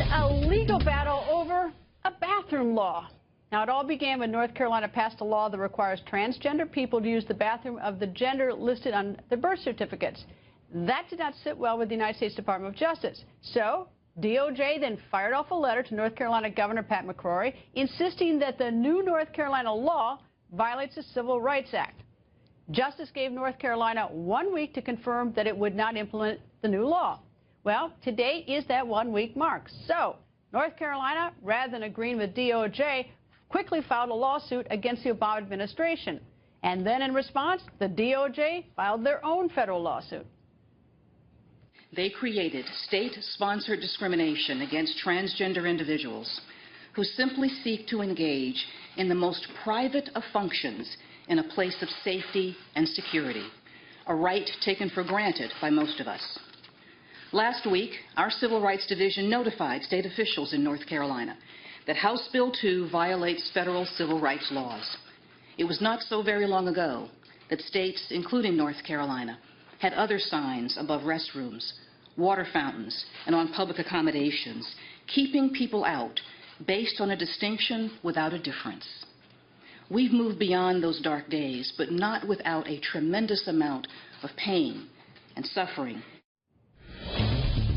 And a legal battle over a bathroom law. Now, it all began when North Carolina passed a law that requires transgender people to use the bathroom of the gender listed on their birth certificates. That did not sit well with the United States Department of Justice. So, DOJ then fired off a letter to North Carolina Governor Pat McCrory insisting that the new North Carolina law violates the Civil Rights Act. Justice gave North Carolina 1 week to confirm that it would not implement the new law. Well, today is that 1 week mark. So, North Carolina, rather than agreeing with DOJ, quickly filed a lawsuit against the Obama administration. And then in response, the DOJ filed their own federal lawsuit. They created state-sponsored discrimination against transgender individuals who simply seek to engage in the most private of functions in a place of safety and security, a right taken for granted by most of us. Last week, our Civil Rights Division notified state officials in North Carolina that House Bill 2 violates federal civil rights laws. It was not so very long ago that states, including North Carolina, had other signs above restrooms, water fountains, and on public accommodations, keeping people out based on a distinction without a difference. We've moved beyond those dark days, but not without a tremendous amount of pain and suffering.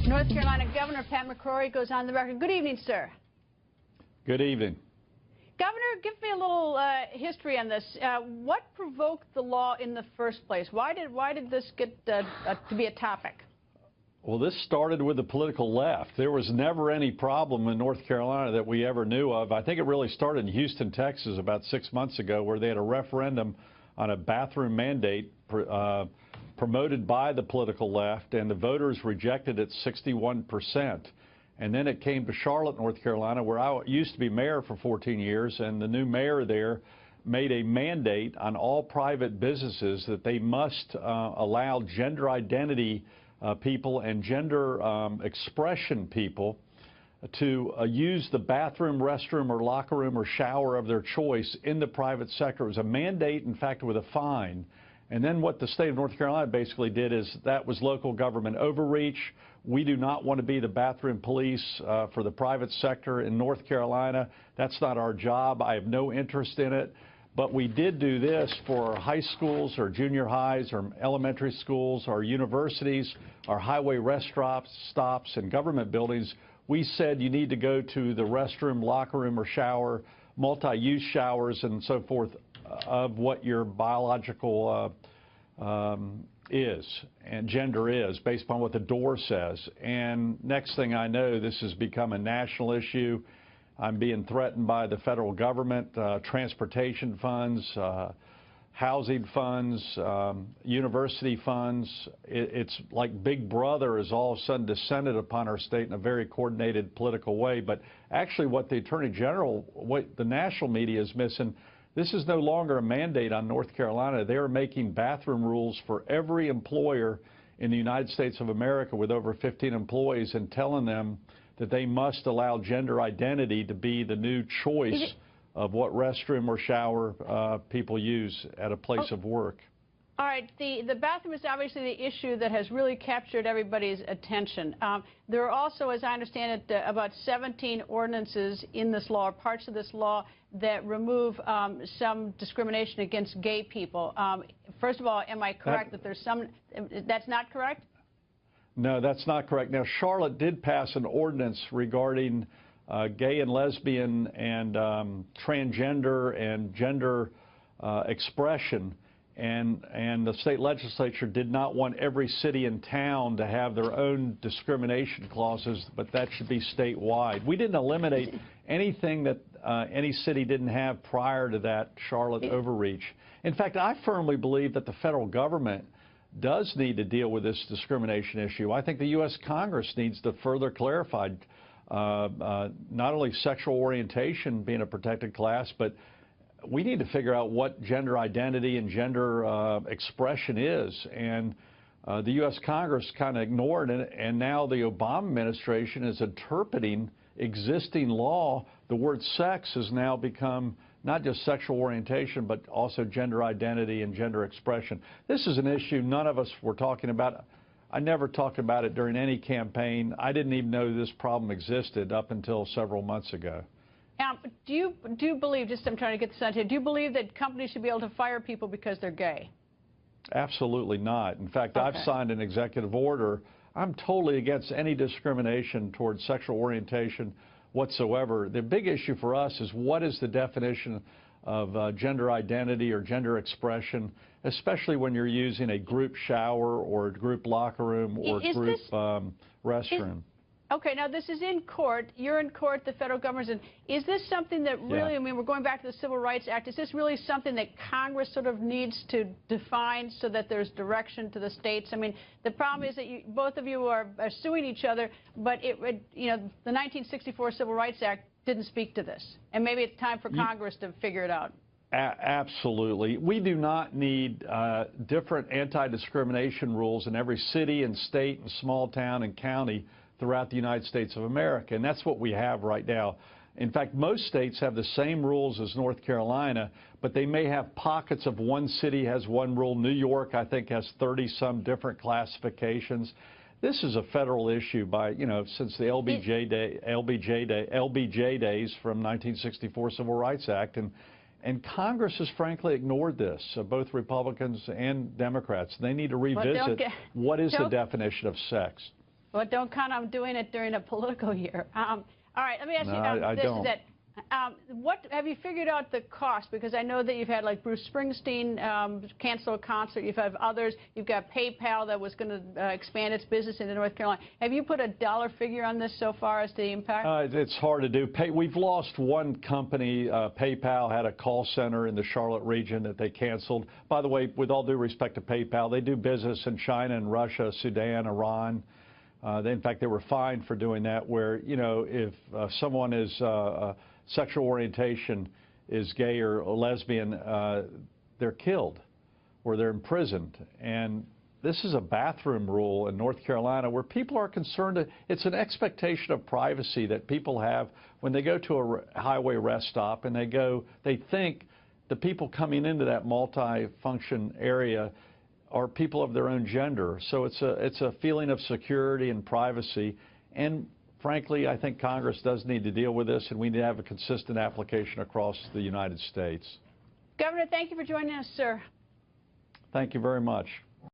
North Carolina Governor Pat McCrory goes on the record. Good evening, sir. Good evening. Governor, give me a little history on this. What provoked the law in the first place? Why did this get to be a topic? Well, this started with the political left. There was never any problem in North Carolina that we ever knew of. I think it really started in Houston, Texas about 6 months ago, where they had a referendum on a bathroom mandate promoted by the political left, and the voters rejected it 61%. And then it came to Charlotte, North Carolina, where I used to be mayor for 14 years, and the new mayor there made a mandate on all private businesses that they must allow gender identity people and gender expression people to use the bathroom, restroom, or locker room or shower of their choice in the private sector. It was a mandate, in fact, with a fine. And then what the state of North Carolina basically did is that was local government overreach. We do not want to be the bathroom police for the private sector in North Carolina. That's not our job. I have no interest in it. But we did do this for our high schools, our junior highs, our elementary schools, our universities, our highway rest stops, and government buildings. We said you need to go to the restroom, locker room, or shower, multi-use showers, and so forth, of what your biological is and gender is, based upon what the door says. And next thing I know, this has become a national issue. I'm being threatened by the federal government, transportation funds, housing funds, university funds. It's like Big Brother has all of a sudden descended upon our state in a very coordinated political way. But actually what the Attorney General, what the national media is missing, this is no longer a mandate on North Carolina. They are making bathroom rules for every employer in the United States of America with over 15 employees and telling them that they must allow gender identity to be the new choice of what restroom or shower people use at a place of work. All right, the bathroom is obviously the issue that has really captured everybody's attention. There are also, as I understand it, about 17 ordinances in this law, or parts of this law, that remove some discrimination against gay people. First of all, am I correct that there's some, that's not correct? No, that's not correct. Now, Charlotte did pass an ordinance regarding gay and lesbian and transgender and gender expression. And the state legislature did not want every city and town to have their own discrimination clauses, but that should be statewide. We didn't eliminate anything that any city didn't have prior to that Charlotte overreach. In fact, I firmly believe that the federal government does need to deal with this discrimination issue. I think the U.S. Congress needs to further clarify not only sexual orientation being a protected class, but we need to figure out what gender identity and gender expression is. And the U.S. Congress kind of ignored it, and now the Obama administration is interpreting existing law. The word sex has now become not just sexual orientation, but also gender identity and gender expression. This is an issue none of us were talking about. I never talked about it during any campaign. I didn't even know this problem existed up until several months ago. Do you believe, just I'm trying to get this out here, do you believe that companies should be able to fire people because they're gay? Absolutely not. In fact, Okay. I've signed an executive order. I'm totally against any discrimination towards sexual orientation whatsoever. The big issue for us is what is the definition of gender identity or gender expression, especially when you're using a group shower or a group locker room or group restroom. Okay, now this is in court. You're in court, the federal government's in. Is this something that really, Yeah. I mean, we're going back to the Civil Rights Act, is this really something that Congress sort of needs to define so that there's direction to the states? I mean, the problem is that both of you are suing each other, but the 1964 Civil Rights Act didn't speak to this. And maybe it's time for Congress to figure it out. Absolutely. We do not need different anti-discrimination rules in every city and state and small town and county throughout the United States of America, and that's what we have right now. In fact, most states have the same rules as North Carolina, but they may have pockets of one city has one rule. New York, I think, has 30-some different classifications. This is a federal issue since the LBJ days from 1964 Civil Rights Act, and Congress has frankly ignored this, both Republicans and Democrats. They need to revisit what is the definition of sex. Well, don't count on doing it during a political year. All right, let me ask you, I don't. What have you figured out the cost? Because I know that you've had like Bruce Springsteen cancel a concert. You've had others. You've got PayPal that was going to expand its business into North Carolina. Have you put a dollar figure on this so far as to the impact? It's hard to do. We've lost one company. PayPal had a call center in the Charlotte region that they canceled. By the way, with all due respect to PayPal, they do business in China and Russia, Sudan, Iran. In fact, they were fined for doing that, where, if someone is sexual orientation is gay or lesbian, they're killed or they're imprisoned. And this is a bathroom rule in North Carolina where people are concerned. It's an expectation of privacy that people have when they go to a highway rest stop and they think the people coming into that multi-function area are people of their own gender. So it's a feeling of security and privacy. And frankly, I think Congress does need to deal with this, and we need to have a consistent application across the United States. Governor, thank you for joining us, sir. Thank you very much.